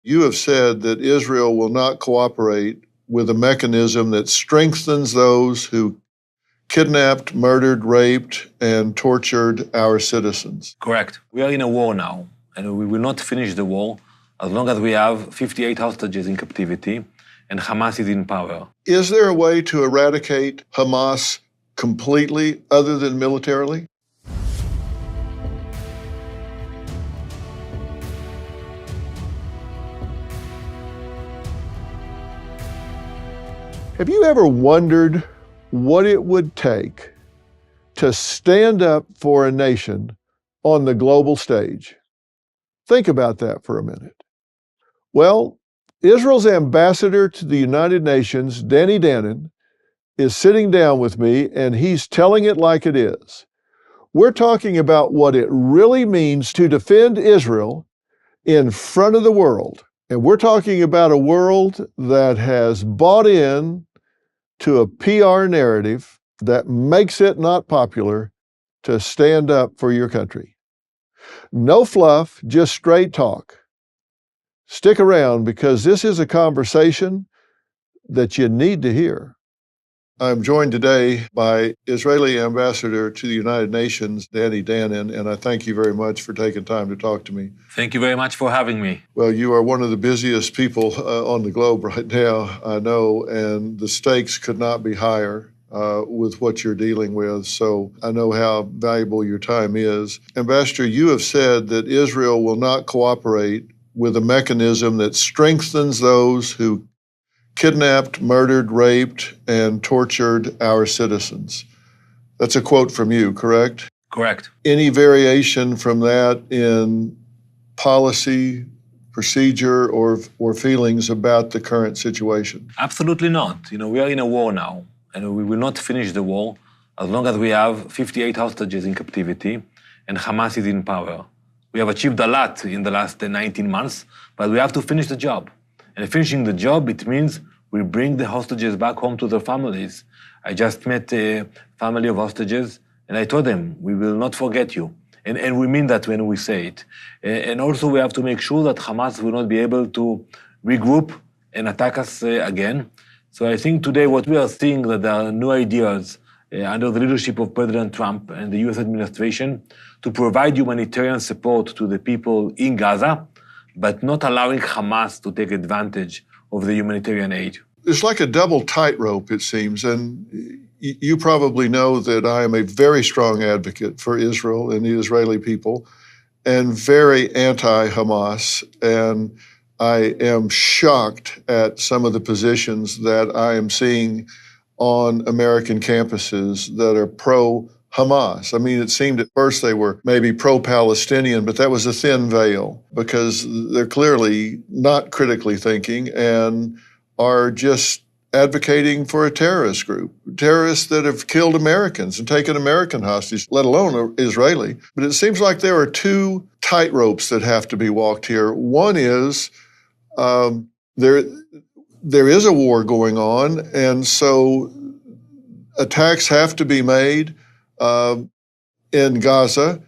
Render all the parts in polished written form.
You have said that Israel will not cooperate with a mechanism that strengthens those who kidnapped, murdered, raped, and tortured our citizens. Correct. We are in a war now, and we will not finish the war as long as we have 58 hostages in captivity and Hamas is in power. Is there a way to eradicate Hamas completely other than militarily? Have you ever wondered what it would take to stand up for a nation on the global stage? Think about that for a minute. Well, Israel's ambassador to the United Nations, Danon, is sitting down with me and he's telling it like it is. We're talking about what it really means to defend Israel in front of the world. And we're talking about a world that has bought in to a PR narrative that makes it not popular to stand up for your country. No fluff, just straight talk. Stick around because this is a conversation that you need to hear. I'm joined today by Israeli Ambassador to the United Nations, Danon, and I thank you very much for taking time to talk to me. Thank you very much for having me. Well, you are one of the busiest people on the globe right now, I know, and the stakes could not be higher with what you're dealing with, so I know how valuable your time is. Ambassador, you have said that Israel will not cooperate with a mechanism that strengthens those who kidnapped, murdered, raped, and tortured our citizens. That's a quote from you, correct? Correct. Any variation from that in policy, procedure, or feelings about the current situation? Absolutely not. We are in a war now, and we will not finish the war as long as we have 58 hostages in captivity and Hamas is in power. We have achieved a lot in the last 19 months, but we have to finish the job. And finishing the job, it means we bring the hostages back home to their families. I just met a family of hostages, and I told them, we will not forget you. And we mean that when we say it. And also we have to make sure that Hamas will not be able to regroup and attack us again. So I think today what we are seeing that there are new ideas under the leadership of President Trump and the US administration to provide humanitarian support to the people in Gaza, but not allowing Hamas to take advantage of the humanitarian aid. It's like a double tightrope, it seems, and you probably know that I am a very strong advocate for Israel and the Israeli people, and very anti-Hamas, and I am shocked at some of the positions that I am seeing on American campuses that are pro-Hamas. I mean, it seemed at first they were maybe pro-Palestinian, but that was a thin veil because they're clearly not critically thinking and are just advocating for a terrorist group, terrorists that have killed Americans and taken American hostage, let alone Israeli. But it seems like there are two tightropes that have to be walked here. One is there is a war going on, and so attacks have to be made in Gaza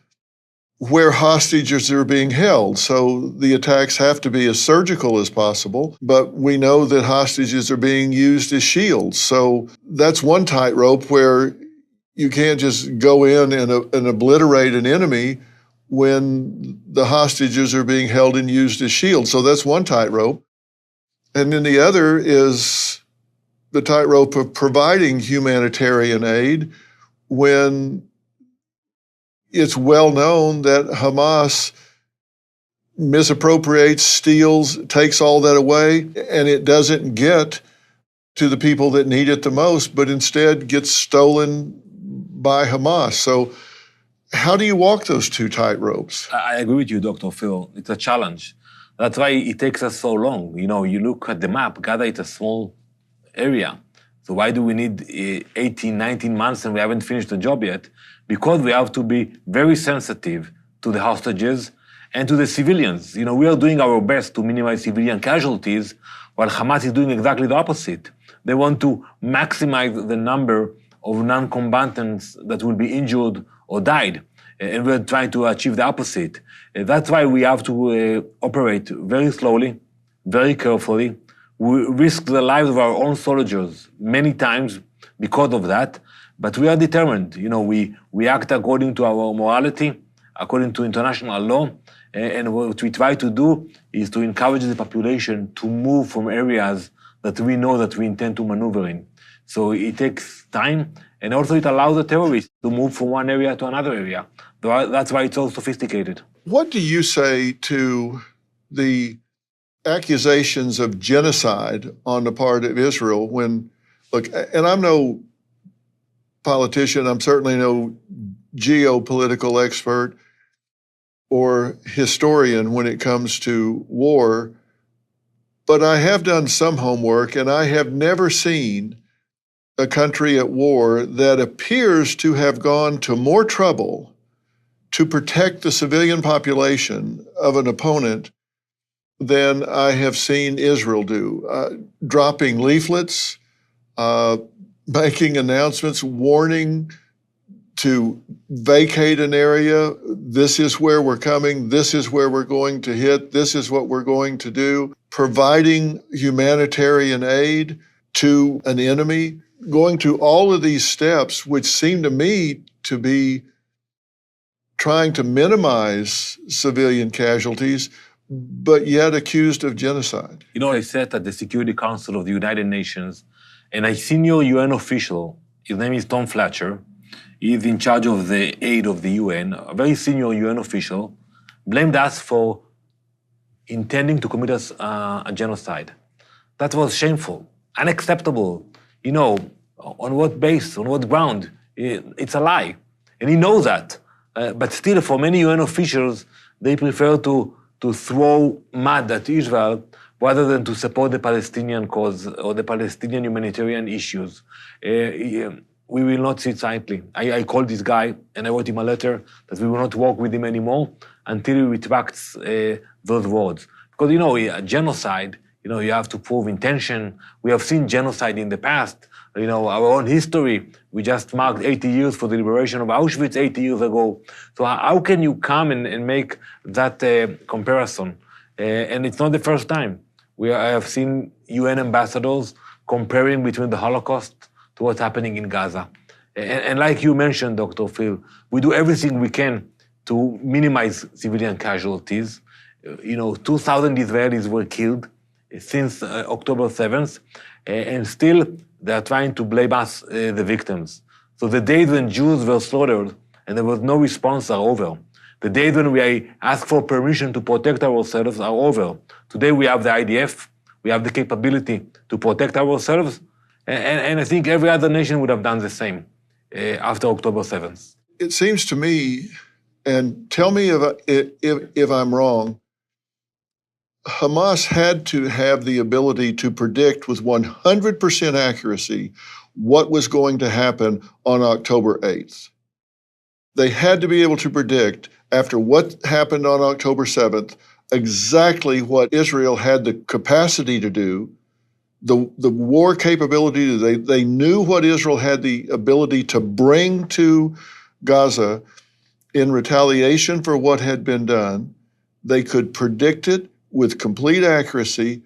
where hostages are being held. So the attacks have to be as surgical as possible, but we know that hostages are being used as shields. So that's one tightrope where you can't just go in and obliterate an enemy when the hostages are being held and used as shields. So that's one tightrope. And then the other is the tightrope of providing humanitarian aid when it's well known that Hamas misappropriates, steals, takes all that away, and it doesn't get to the people that need it the most, but instead gets stolen by Hamas. So how do you walk those two tightropes? I agree with you, Dr. Phil. It's a challenge. That's why it takes us so long. You look at the map, Gaza is a small area. So why do we need 18, 19 months and we haven't finished the job yet? Because we have to be very sensitive to the hostages and to the civilians. We are doing our best to minimize civilian casualties, while Hamas is doing exactly the opposite. They want to maximize the number of non-combatants that will be injured or died. And we're trying to achieve the opposite. That's why we have to operate very slowly, very carefully. We risked the lives of our own soldiers many times because of that, but we are determined. We act according to our morality, according to international law, and what we try to do is to encourage the population to move from areas that we know that we intend to maneuver in. So it takes time, and also it allows the terrorists to move from one area to another area. That's why it's so sophisticated. What do you say to the accusations of genocide on the part of Israel when, look, and I'm no politician, I'm certainly no geopolitical expert or historian when it comes to war, but I have done some homework, and I have never seen a country at war that appears to have gone to more trouble to protect the civilian population of an opponent than I have seen Israel do, dropping leaflets, making announcements, warning to vacate an area. This is where we're coming. This is where we're going to hit. This is what we're going to do. Providing humanitarian aid to an enemy, going to all of these steps, which seem to me to be trying to minimize civilian casualties, but yet accused of genocide. I sat at the Security Council of the United Nations, and a senior UN official, his name is Tom Fletcher, he's in charge of the aid of the UN, a very senior UN official, blamed us for intending to commit a genocide. That was shameful, unacceptable. On what base, on what ground? It's a lie. And he knows that. But still, for many UN officials, they prefer to throw mud at Israel rather than to support the Palestinian cause or the Palestinian humanitarian issues. We will not sit silently. I called this guy and I wrote him a letter that we will not work with him anymore until he retracts those words. Because, a genocide, you have to prove intention. We have seen genocide in the past. Our own history, we just marked 80 years for the liberation of Auschwitz 80 years ago. So how can you come and make that comparison? And it's not the first time. I have seen UN ambassadors comparing between the Holocaust to what's happening in Gaza. And like you mentioned, Dr. Phil, we do everything we can to minimize civilian casualties. 2,000 Israelis were killed since October 7th, and still they are trying to blame us, the victims. So the days when Jews were slaughtered and there was no response are over. The days when we ask for permission to protect ourselves are over. Today we have the IDF, we have the capability to protect ourselves, and I think every other nation would have done the same after October 7th. It seems to me, and tell me if I'm wrong, Hamas had to have the ability to predict with 100% accuracy what was going to happen on October 8th. They had to be able to predict, after what happened on October 7th, exactly what Israel had the capacity to do, the war capability. They knew what Israel had the ability to bring to Gaza in retaliation for what had been done. They could predict it with complete accuracy,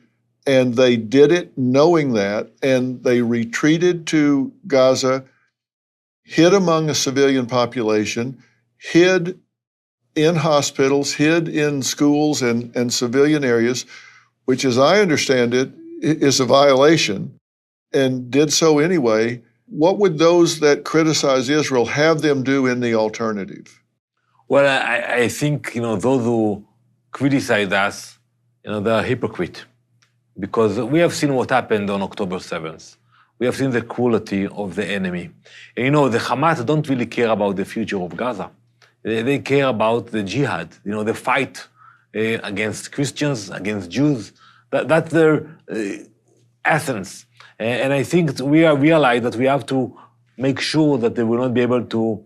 and they did it knowing that, and they retreated to Gaza, hid among a civilian population, hid in hospitals, hid in schools and civilian areas, which, as I understand it, is a violation, and did so anyway. What would those that criticize Israel have them do in the alternative? Well, I think, those who criticize us, they're hypocrite, because we have seen what happened on October 7th. We have seen the cruelty of the enemy. And, the Hamas don't really care about the future of Gaza. They care about the jihad, the fight against Christians, against Jews. That's their essence. And I think we realize that we have to make sure that they will not be able to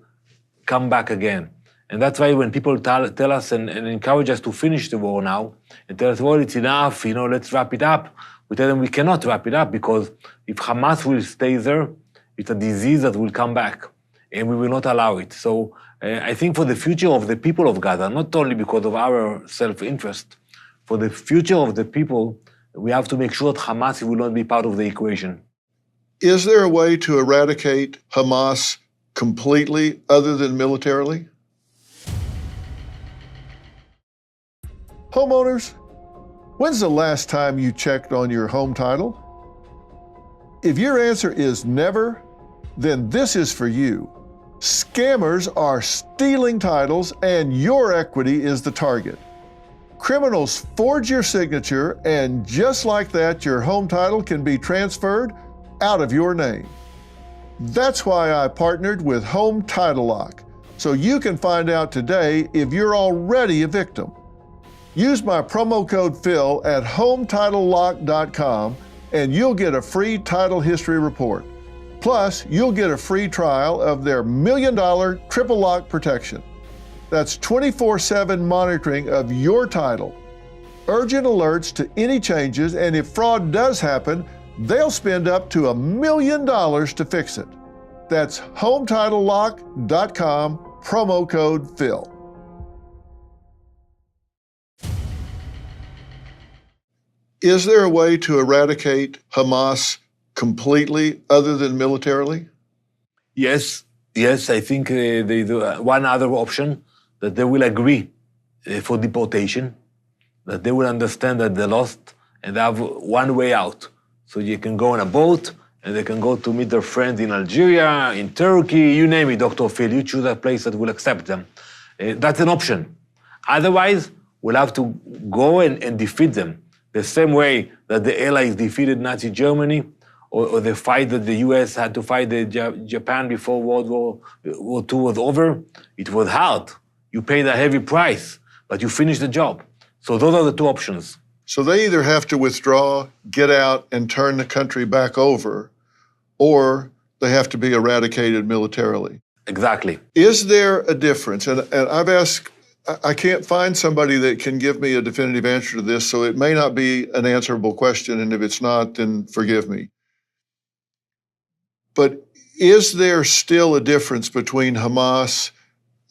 come back again. And that's why when people tell us and encourage us to finish the war now, and tell us, well, it's enough, let's wrap it up, we tell them we cannot wrap it up, because if Hamas will stay there, it's a disease that will come back, and we will not allow it. So I think for the future of the people of Gaza, not only because of our self-interest, for the future of the people, we have to make sure that Hamas will not be part of the equation. Is there a way to eradicate Hamas completely other than militarily? Homeowners, when's the last time you checked on your home title? If your answer is never, then this is for you. Scammers are stealing titles and your equity is the target. Criminals forge your signature and just like that, your home title can be transferred out of your name. That's why I partnered with Home Title Lock, so you can find out today if you're already a victim. Use my promo code Phil at HometitleLock.com and you'll get a free title history report. Plus, you'll get a free trial of their $1 million triple lock protection. That's 24/7 monitoring of your title. Urgent alerts to any changes, and if fraud does happen, they'll spend up to $1 million to fix it. That's HometitleLock.com, promo code Phil. Is there a way to eradicate Hamas completely other than militarily? Yes, I think one other option, that they will agree for deportation, that they will understand that they lost and they have one way out. So you can go on a boat and they can go to meet their friends in Algeria, in Turkey, you name it, Dr. Phil, you choose a place that will accept them. That's an option. Otherwise, we'll have to go and defeat them. The same way that the Allies defeated Nazi Germany, or the fight that the US had to fight Japan before World War II was over, it was hard. You paid a heavy price, but you finished the job. So those are the two options. So they either have to withdraw, get out, and turn the country back over, or they have to be eradicated militarily. Exactly. Is there a difference? And I've asked, I can't find somebody that can give me a definitive answer to this, so it may not be an answerable question, and if it's not, then forgive me. But is there still a difference between Hamas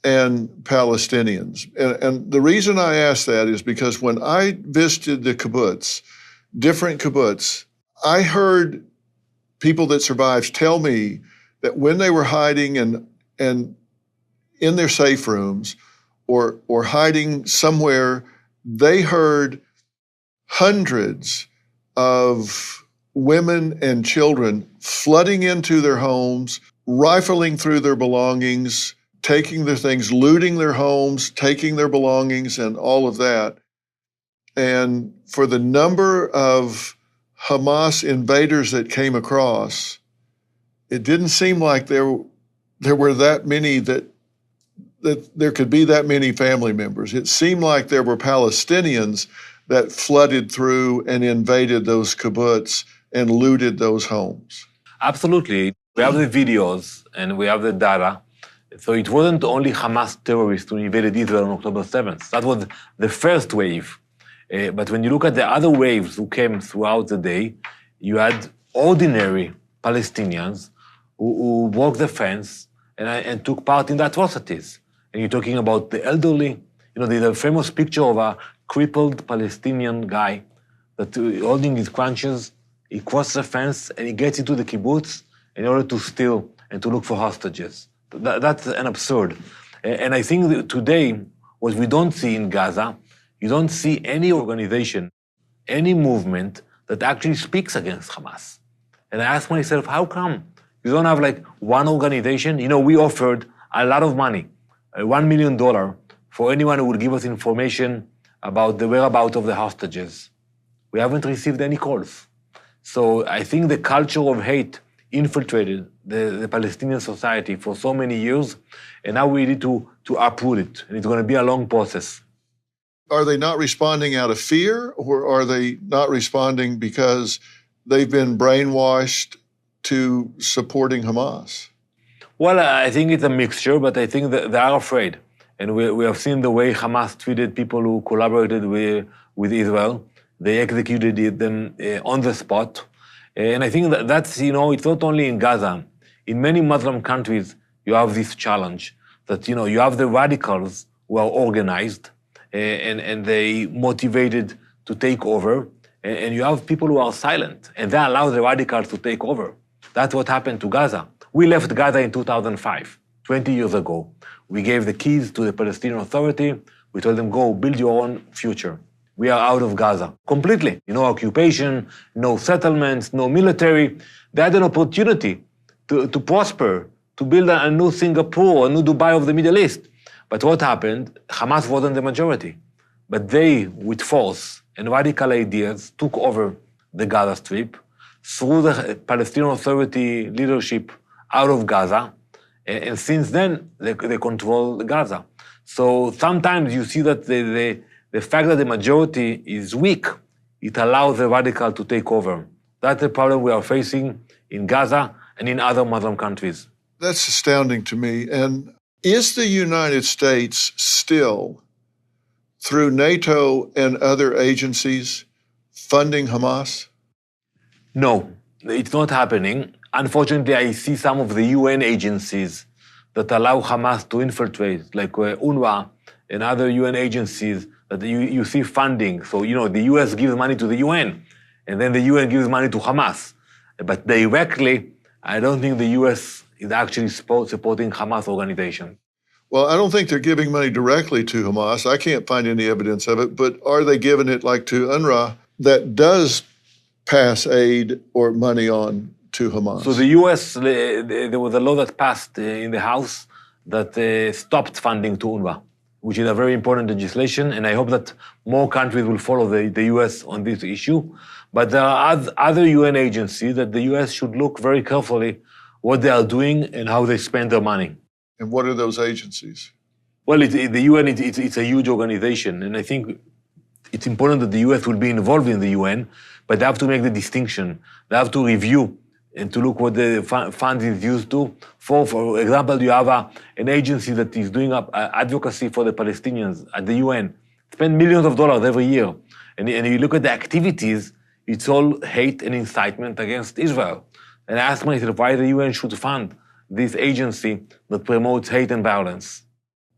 and Palestinians? And the reason I ask that is because when I visited the kibbutz, different kibbutz, I heard people that survived tell me that when they were hiding and in their safe rooms or hiding somewhere, they heard hundreds of women and children flooding into their homes, rifling through their belongings, taking their things, looting their homes, taking their belongings and all of that. And for the number of Hamas invaders that came across, it didn't seem like there were that many that there could be that many family members. It seemed like there were Palestinians that flooded through and invaded those kibbutz and looted those homes. Absolutely. We have the videos and we have the data. So it wasn't only Hamas terrorists who invaded Israel on October 7th. That was the first wave. But when you look at the other waves who came throughout the day, you had ordinary Palestinians who broke the fence and took part in the atrocities. And you're talking about the elderly. You know, there's a famous picture of a crippled Palestinian guy that holding his crutches, he crosses the fence and he gets into the kibbutz in order to steal and to look for hostages. That's an absurd. And I think that today, what we don't see in Gaza, you don't see any organization, any movement that actually speaks against Hamas. And I ask myself, how come you don't have like one organization? You know, we offered a lot of money, $1 million for anyone who would give us information about the whereabouts of the hostages. We haven't received any calls. So I think the culture of hate infiltrated the Palestinian society for so many years, and now we need to uproot it, and it's going to be a long process. Are they not responding out of fear, or are they not responding because they've been brainwashed to supporting Hamas? Well, I think it's a mixture, but I think that they are afraid. And we have seen the way Hamas treated people who collaborated with Israel. They executed them on the spot. And I think that's, you know, it's not only in Gaza. In many Muslim countries, you have this challenge that, you know, you have the radicals who are organized and they motivated to take over. and you have people who are silent, and they allow the radicals to take over. That's what happened to Gaza. We left Gaza in 2005, 20 years ago. We gave the keys to the Palestinian Authority. We told them, go build your own future. We are out of Gaza completely. No occupation, no settlements, no military. They had an opportunity to prosper, to build a new Singapore, a new Dubai of the Middle East. But what happened? Hamas wasn't the majority. But they, with force and radical ideas, took over the Gaza Strip, threw the Palestinian Authority leadership out of Gaza, and since then, they control Gaza. So sometimes you see that the fact that the majority is weak, it allows the radical to take over. That's the problem we are facing in Gaza and in other Muslim countries. That's astounding to me. And is the United States still, through NATO and other agencies, funding Hamas? No, it's not happening. Unfortunately, I see some of the UN agencies that allow Hamas to infiltrate, like UNRWA and other UN agencies, that you see funding. So, the US gives money to the UN, and then the UN gives money to Hamas. But directly, I don't think the US is actually supporting Hamas organization. Well, I don't think they're giving money directly to Hamas. I can't find any evidence of it, but are they giving it like to UNRWA that does pass aid or money on to Hamas? So the US, there was a law that passed in the House that stopped funding to UNRWA, which is a very important legislation, and I hope that more countries will follow the US on this issue. But there are other UN agencies that the US should look very carefully what they are doing and how they spend their money. And what are those agencies? Well, the UN, it's a huge organization, and I think it's important that the US will be involved in the UN, but they have to make the distinction. They have to review and to look what the fund is used to. For example, you have an agency that is doing advocacy for the Palestinians at the UN, spend millions of dollars every year. And you look at the activities, it's all hate and incitement against Israel. And I ask myself why the UN should fund this agency that promotes hate and violence.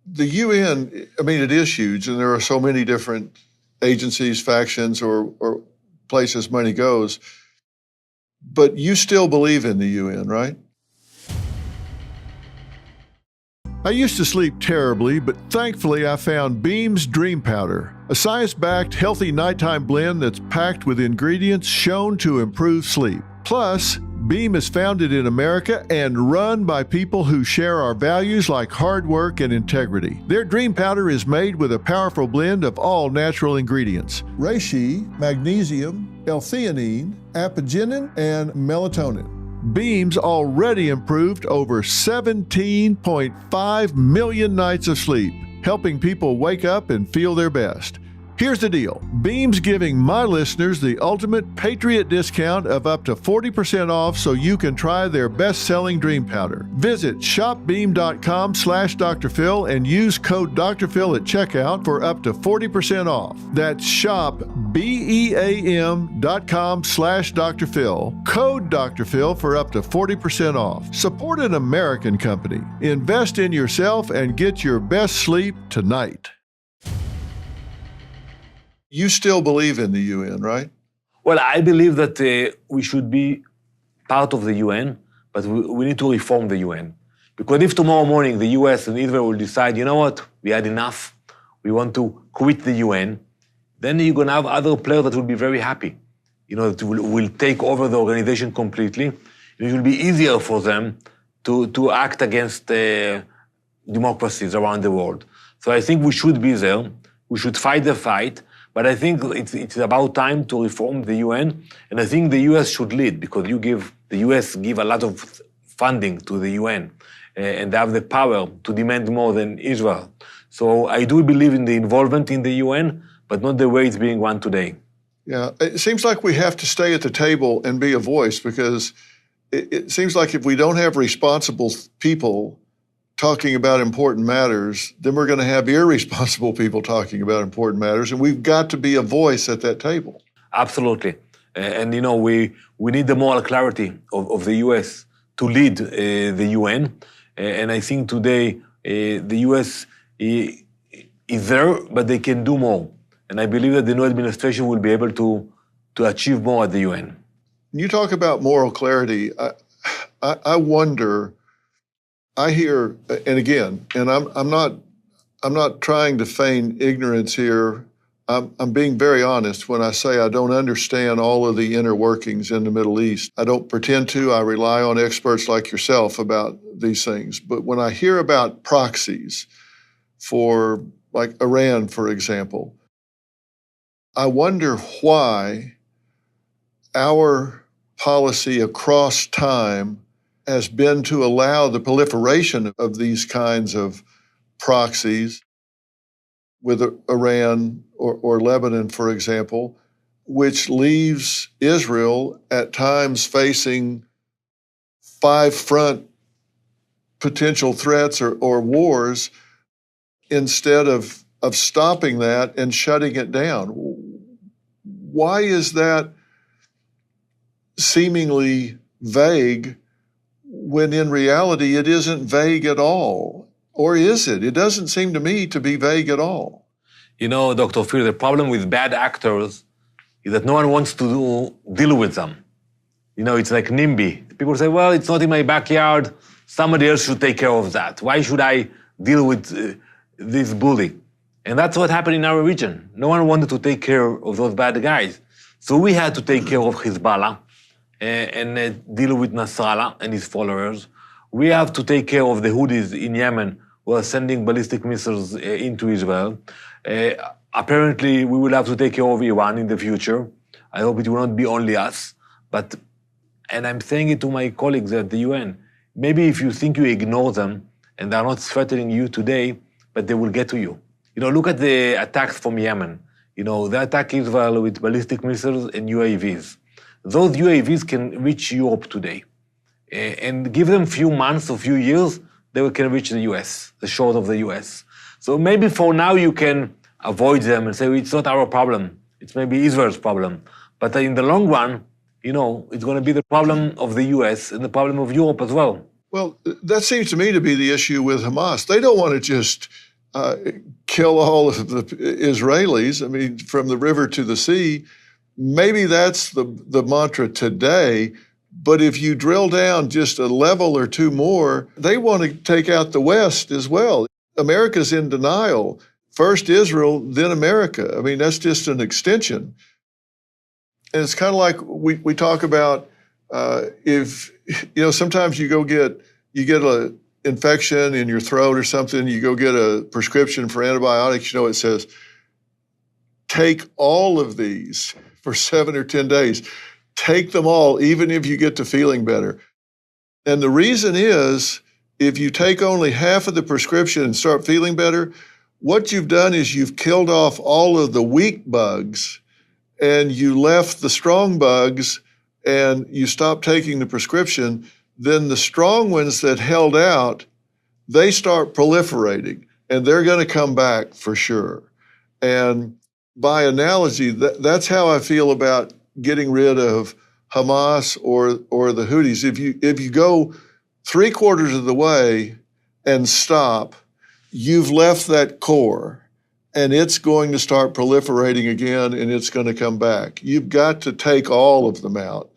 The UN, it is huge, and there are so many different agencies, factions, or places money goes. But you still believe in the UN, right? I used to sleep terribly, but thankfully I found Beam's Dream Powder, a science-backed, healthy nighttime blend that's packed with ingredients shown to improve sleep. Plus, Beam is founded in America and run by people who share our values like hard work and integrity. Their Dream Powder is made with a powerful blend of all natural ingredients: reishi, magnesium, L-theanine, apigenin, and melatonin. Beam's already improved over 17.5 million nights of sleep, helping people wake up and feel their best. Here's the deal. Beam's giving my listeners the ultimate Patriot discount of up to 40% off so you can try their best-selling Dream Powder. Visit shopbeam.com/Dr. Phil and use code Dr. Phil at checkout for up to 40% off. That's shopbeam.com/Dr. Phil. Code Dr. Phil for up to 40% off. Support an American company. Invest in yourself and get your best sleep tonight. You still believe in the UN, right? Well, I believe that we should be part of the UN, but we need to reform the UN. Because if tomorrow morning the US and Israel will decide, you know what, we had enough, we want to quit the UN, then you're going to have other players that will be very happy. That will take over the organization completely. It will be easier for them to act against democracies around the world. So I think we should be there. We should fight the fight. But I think it's about time to reform the UN, and I think the US should lead, because the US give a lot of funding to the UN, and they have the power to demand more than Israel. So I do believe in the involvement in the UN, but not the way it's being run today. Yeah, it seems like we have to stay at the table and be a voice, because it seems like if we don't have responsible people talking about important matters, then we're going to have irresponsible people talking about important matters, and we've got to be a voice at that table. Absolutely. And, we need the moral clarity of the U.S. to lead the UN. And I think today the U.S. is there, but they can do more. And I believe that the new administration will be able to to achieve more at the UN. You talk about moral clarity. I wonder, I hear, and again, and I'm not trying to feign ignorance here. I'm being very honest when I say I don't understand all of the inner workings in the Middle East. I don't pretend to. I rely on experts like yourself about these things. But when I hear about proxies for, like Iran, for example, I wonder why our policy across time has been to allow the proliferation of these kinds of proxies with Iran or Lebanon, for example, which leaves Israel at times facing 5 front potential threats or wars instead of stopping that and shutting it down. Why is that seemingly vague when in reality it isn't vague at all? Or is it? It doesn't seem to me to be vague at all. You know, Dr. Phil, the problem with bad actors is that no one wants to deal with them. You know, it's like NIMBY. People say, well, it's not in my backyard. Somebody else should take care of that. Why should I deal with this bully? And that's what happened in our region. No one wanted to take care of those bad guys. So we had to take care of Hezbollah and deal with Nasrallah and his followers. We have to take care of the Houthis in Yemen who are sending ballistic missiles into Israel. Apparently, we will have to take care of Iran in the future. I hope it will not be only us. And I'm saying it to my colleagues at the UN, maybe if you think you ignore them and they're not threatening you today, but they will get to you. You know, look at the attacks from Yemen. You know, they attack Israel with ballistic missiles and UAVs. Those UAVs can reach Europe today. And give them a few months or few years, they can reach the US, the shores of the US. So maybe for now you can avoid them and say, it's not our problem. It's maybe Israel's problem. But in the long run, you know, it's going to be the problem of the US and the problem of Europe as well. Well, that seems to me to be the issue with Hamas. They don't want to just kill all of the Israelis, I mean, from the river to the sea. Maybe that's the mantra today. But if you drill down just a level or two more, they want to take out the West as well. America's in denial. First Israel, then America. I mean, that's just an extension. And it's kind of like we talk about if, you know, sometimes you get a infection in your throat or something, you go get a prescription for antibiotics, you know, it says, take all of these for 7 or 10 days. Take them all, even if you get to feeling better. And the reason is, if you take only half of the prescription and start feeling better, what you've done is you've killed off all of the weak bugs and you left the strong bugs and you stopped taking the prescription. Then the strong ones that held out, they start proliferating and they're going to come back for sure. And by analogy, that's how I feel about getting rid of Hamas or the Houthis. If you go 3/4 of the way and stop, you've left that core and it's going to start proliferating again and it's going to come back. You've got to take all of them out.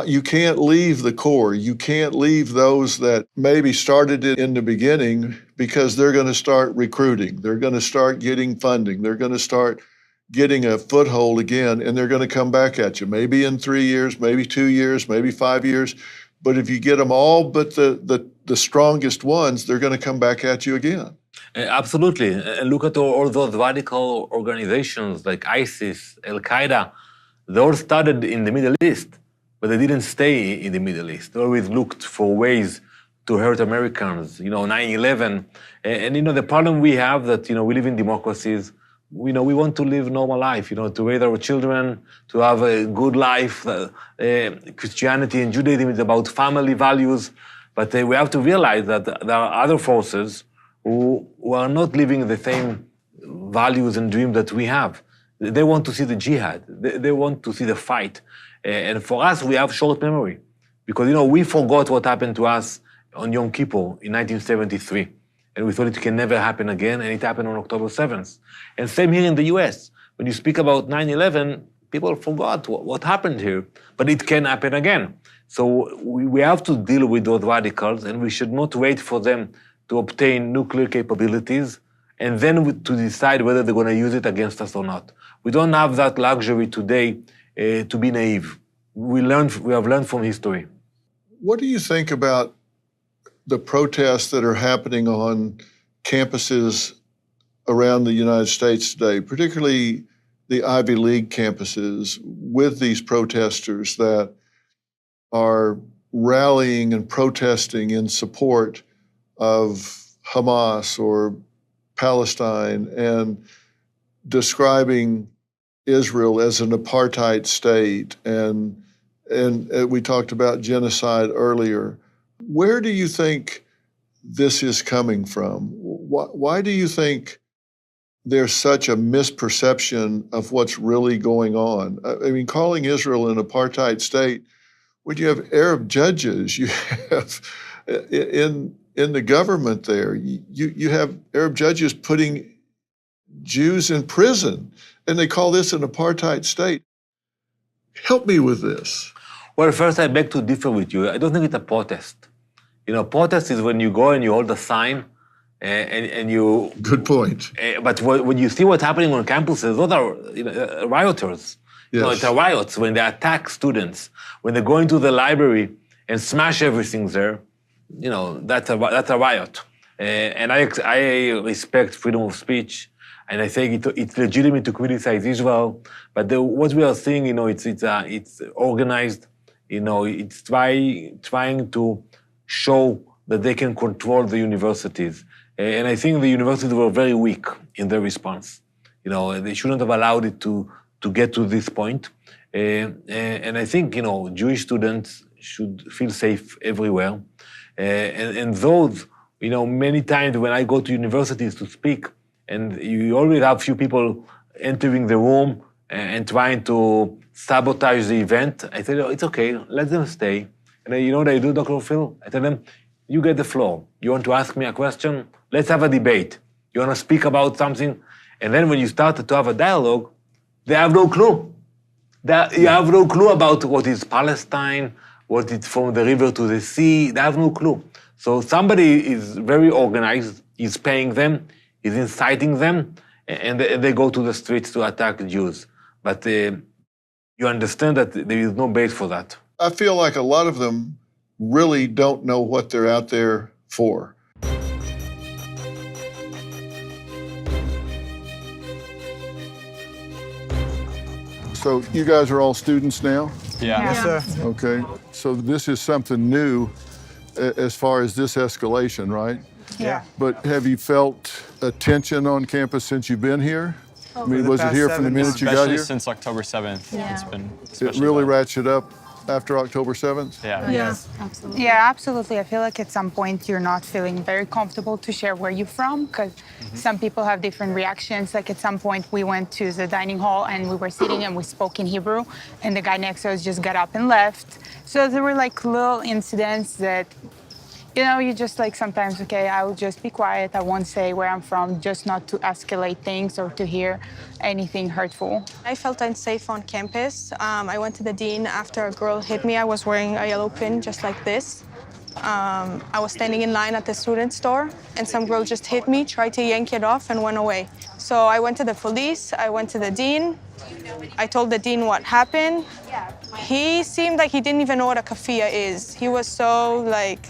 You can't leave the core. You can't leave those that maybe started it in the beginning, because they're going to start recruiting. They're going to start getting funding. They're going to start getting a foothold again, and they're going to come back at you, maybe in 3 years, maybe 2 years, maybe 5 years. But if you get them all but the strongest ones, they're going to come back at you again. Absolutely. And look at all those radical organizations like ISIS, Al-Qaeda. They all started in the Middle East, but they didn't stay in the Middle East. They always looked for ways to hurt Americans, 9/11. And, the problem we have that, we live in democracies. We want to live normal life, to raise our children, to have a good life. Christianity and Judaism is about family values. But we have to realize that there are other forces who are not living the same values and dreams that we have. They want to see the jihad. They want to see the fight. And for us, we have short memory. Because, we forgot what happened to us on Yom Kippur in 1973. And we thought it can never happen again, and it happened on October 7th. And same here in the US. When you speak about 9/11, people forgot what happened here. But it can happen again. So we have to deal with those radicals, and we should not wait for them to obtain nuclear capabilities and then to decide whether they're going to use it against us or not. We don't have that luxury today to be naive. We have learned from history. What do you think about the protests that are happening on campuses around the United States today, particularly the Ivy League campuses, with these protesters that are rallying and protesting in support of Hamas or Palestine and describing Israel as an apartheid state, and we talked about genocide earlier. Where do you think this is coming from? Why do you think there's such a misperception of what's really going on? I mean, calling Israel an apartheid state, when you have Arab judges, you have in the government there, you have Arab judges putting Jews in prison, and they call this an apartheid state. Help me with this. Well, first, I beg to differ with you. I don't think it's a protest. Protest is when you go and you hold a sign and you... Good point. But when you see what's happening on campuses, those are rioters. Yes. It's a riots when they attack students, when they go into the library and smash everything there. That's a riot. And I respect freedom of speech, and I think it's legitimate to criticize Israel. But what we are seeing, it's organized. It's trying to show that they can control the universities. And I think the universities were very weak in their response. They shouldn't have allowed it to get to this point. And I think, Jewish students should feel safe everywhere. And those, many times when I go to universities to speak, and you already have few people entering the room and trying to sabotage the event, I say, it's okay, let them stay. And you know what I do, Dr. Phil? I tell them, you get the floor. You want to ask me a question? Let's have a debate. You want to speak about something? And then when you start to have a dialogue, they have no clue. You have no clue about what is Palestine, what is from the river to the sea. They have no clue. So somebody is very organized, is paying them, is inciting them, and they go to the streets to attack Jews. But you understand that there is no base for that. I feel like a lot of them really don't know what they're out there for. So you guys are all students now? Yeah. Yes, sir. Okay. So this is something new as far as this escalation, right? Yeah. But have you felt a tension on campus since you've been here? I mean, was it here from the minute you got Especially here? since October 7th. Yeah. It's been It especially really bad. ratcheted up after October 7th? Yeah. Yes, absolutely. Yeah, absolutely. I feel like at some point you're not feeling very comfortable to share where you're from, because some people have different reactions. Like at some point we went to the dining hall and we were sitting and we spoke in Hebrew, and the guy next to us just got up and left. So there were like little incidents that, you just like sometimes, okay, I will just be quiet. I won't say where I'm from, just not to escalate things or to hear anything hurtful. I felt unsafe on campus. I went to the dean after a girl hit me. I was wearing a yellow pin just like this. I was standing in line at the student store, and some girl just hit me, tried to yank it off, and went away. So I went to the police. I went to the dean. I told the dean what happened. He seemed like he didn't even know what a kafia is. He was so like...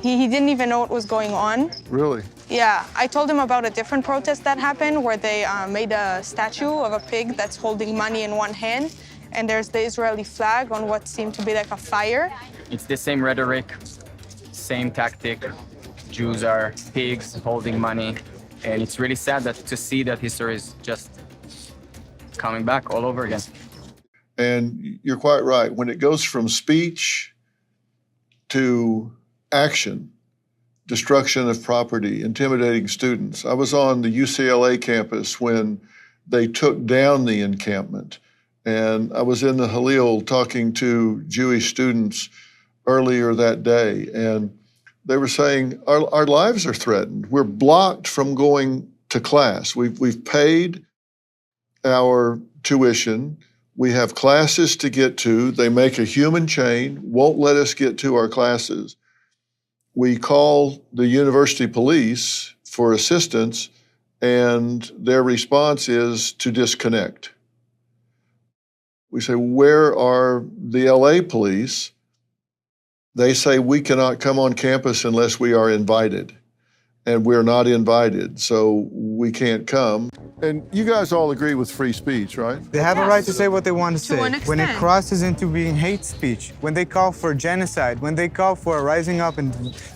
He didn't even know what was going on. Really? Yeah, I told him about a different protest that happened where they made a statue of a pig that's holding money in one hand, and there's the Israeli flag on what seemed to be like a fire. It's the same rhetoric, same tactic. Jews are pigs holding money, and it's really sad to see that history is just coming back all over again. And you're quite right. When it goes from speech to action, destruction of property, intimidating students. I was on the UCLA campus when they took down the encampment, and I was in the Halil talking to Jewish students earlier that day, and they were saying, our lives are threatened. We're blocked from going to class. We've paid our tuition. We have classes to get to. They make a human chain, won't let us get to our classes. We call the university police for assistance, and their response is to disconnect. We say, where are the LA police? They say, we cannot come on campus unless we are invited. And we're not invited, so we can't come. And you guys all agree with free speech, right? They have a right to say what they want to say. an When it extent. crosses into being hate speech, when they call for genocide, when they call for rising up and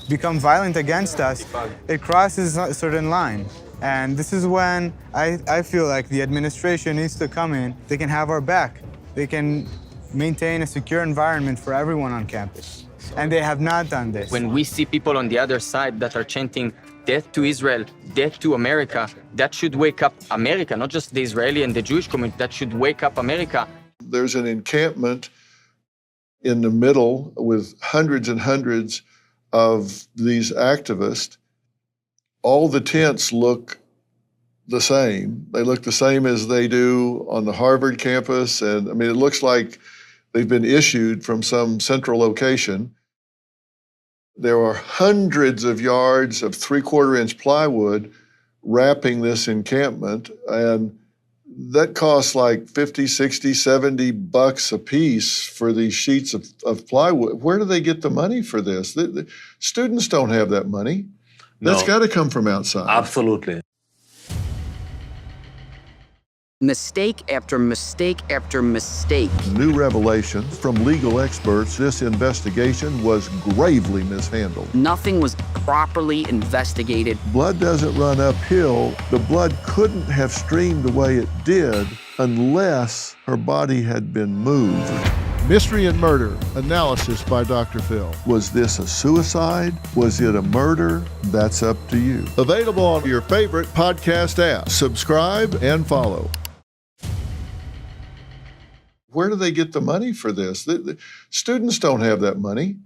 become violent against us, it crosses a certain line. And this is when I feel like the administration needs to come in. They can have our back. They can maintain a secure environment for everyone on campus. And they have not done this. When we see people on the other side that are chanting death to Israel, death to America, that should wake up America, not just the Israeli and the Jewish community, that should wake up America. There's an encampment in the middle with hundreds and hundreds of these activists. All the tents look the same. They look the same as they do on the Harvard campus. And I mean, it looks like they've been issued from some central location. There are hundreds of yards of 3/4-inch plywood wrapping this encampment, and that costs like 50, 60, 70 bucks a piece for these sheets of plywood. Where do they get the money for this? The students don't have that money. That's No. got to come from outside. Absolutely. Mistake after mistake after mistake. New revelations from legal experts, this investigation was gravely mishandled. Nothing was properly investigated. Blood doesn't run uphill. The blood couldn't have streamed the way it did unless her body had been moved. Mystery and Murder, analysis by Dr. Phil. Was this a suicide? Was it a murder? That's up to you. Available on your favorite podcast app. Subscribe and follow. Where do they get the money for this? The students don't have that money.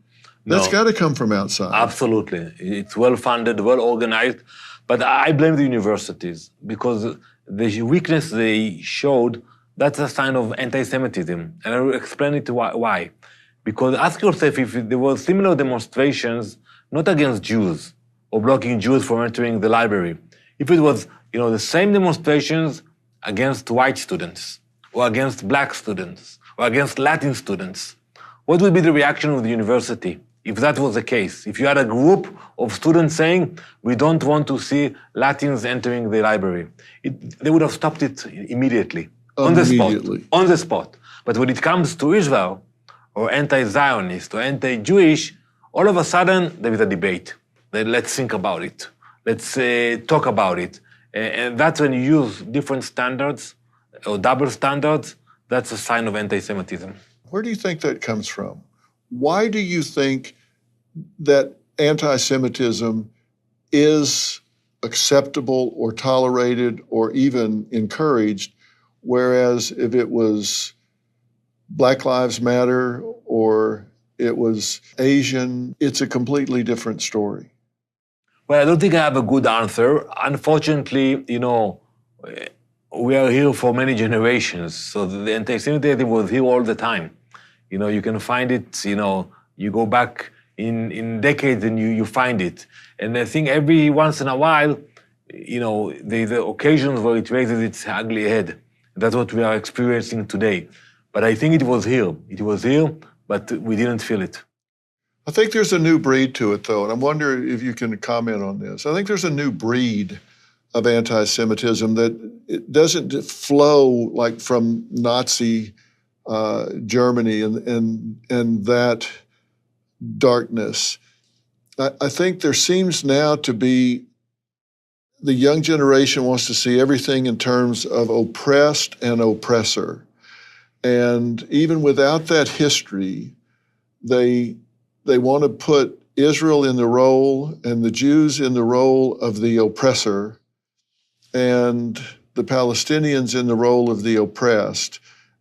That's No. got to come from outside. Absolutely. It's well-funded, well-organized, but I blame the universities because the weakness they showed, that's a sign of anti-Semitism. And I will explain it why. Because ask yourself if there were similar demonstrations, not against Jews or blocking Jews from entering the library. If it was, the same demonstrations against white students or against black students or against Latin students, what would be the reaction of the university if that was the case? If you had a group of students saying, we don't want to see Latins entering the library, they would have stopped it immediately. On the spot. But when it comes to Israel, or anti-Zionist, or anti-Jewish, all of a sudden there is a debate. Then let's think about it. Let's talk about it. And that's when you use different standards, or double standards, that's a sign of anti-Semitism. Where do you think that comes from? Why do you think that anti-Semitism is acceptable or tolerated or even encouraged, whereas if it was Black Lives Matter or it was Asian, it's a completely different story? Well, I don't think I have a good answer. Unfortunately, we are here for many generations, so the anti-Semitism was here all the time. You can find it, you go back in decades and you find it. And I think every once in a while, there's the occasions where it raises its ugly head. That's what we are experiencing today. But I think it was here. It was here, but we didn't feel it. I think there's a new breed to it, though, and I wonder if you can comment on this. I think there's a new breed of anti-Semitism that it doesn't flow like from Nazi Germany and that darkness. I think there seems now to be the young generation wants to see everything in terms of oppressed and oppressor. And even without that history, they want to put Israel in the role and the Jews in the role of the oppressor and the Palestinians in the role of the oppressed.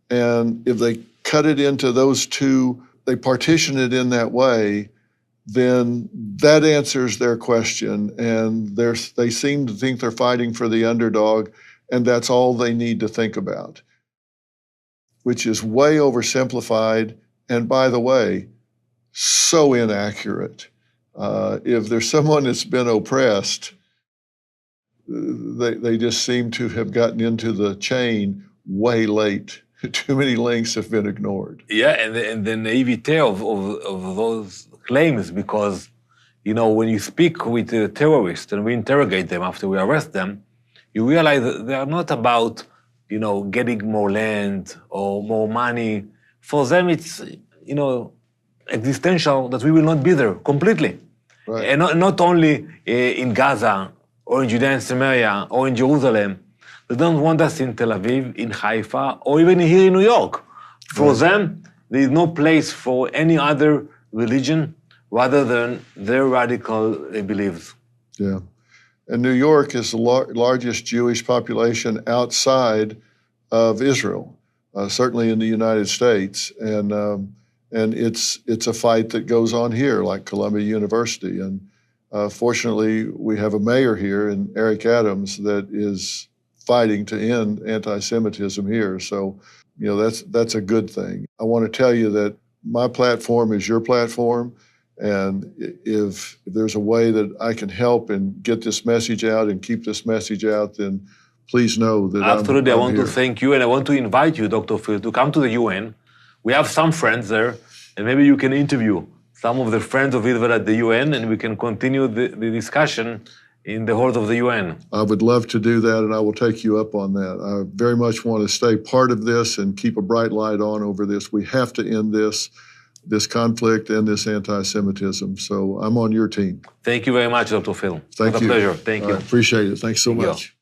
And if they cut it into those two, they partition it in that way, then that answers their question. And they seem to think they're fighting for the underdog, and that's all they need to think about. which is way oversimplified and, by the way, so inaccurate. If there's someone that's been oppressed, they just seem to have gotten into the chain way late. Too many links have been ignored. Yeah, and the naivete of those claims, because, you know, when you speak with a terrorist and we interrogate them after we arrest them, you realize that they are not about, you know, getting more land or more money. For them, it's, you know, existential that we will not be there completely. Right. And not only in Gaza or in Judea and Samaria or in Jerusalem. They don't want us in Tel Aviv, in Haifa, or even here in New York. For them, there is no place for any other religion rather than their radical beliefs. Yeah. And New York is the largest Jewish population outside of Israel, certainly in the United States. And it's a fight that goes on here, like Columbia University. And fortunately, we have a mayor here, in Eric Adams, that is fighting to end anti-Semitism here. So, you know, that's a good thing. I want to tell you that my platform is your platform. And if there's a way that I can help and get this message out and keep this message out, then please know that Absolutely. I'm I want here. to thank you, and I want to invite you, Dr. Phil, to come to the UN. We have some friends there, and maybe you can interview some of the friends of Israel at the UN, and we can continue the discussion in the halls of the UN. I would love to do that, and I will take you up on that. I very much want to stay part of this and keep a bright light on over this. We have to end this conflict and this anti-Semitism. So I'm on your team. Thank you very much, Dr. Phil. Thank It was you. a pleasure. Thank you. I appreciate it. Thanks so Thank you. much.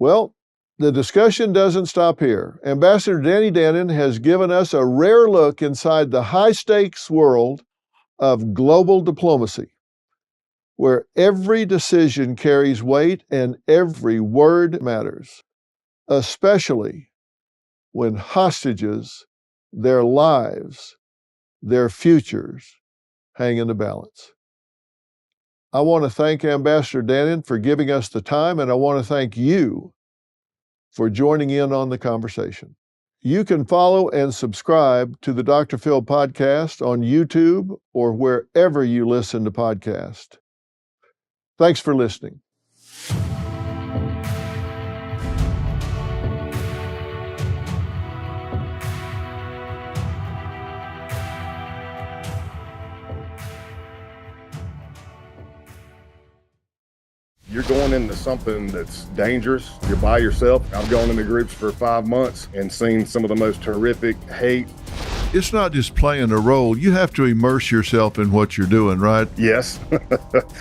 Well, the discussion doesn't stop here. Ambassador Danny Danon has given us a rare look inside the high-stakes world of global diplomacy, where every decision carries weight and every word matters, especially when hostages, their lives, their futures hang in the balance. I want to thank Ambassador Danon for giving us the time, and I want to thank you for joining in on the conversation. You can follow and subscribe to the Dr. Phil podcast on YouTube or wherever you listen to podcasts. Thanks for listening. You're going into something that's dangerous. You're by yourself. I've gone into groups for 5 months and seen some of the most horrific hate. It's not just playing a role. You have to immerse yourself in what you're doing, right? Yes,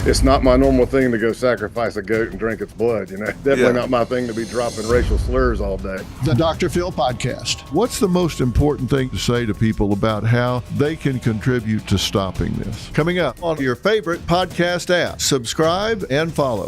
it's not my normal thing to go sacrifice a goat and drink its blood, you know. Definitely not my thing to be dropping racial slurs all day. The Dr. Phil podcast. What's the most important thing to say to people about how they can contribute to stopping this? Coming up on your favorite podcast app. Subscribe and follow.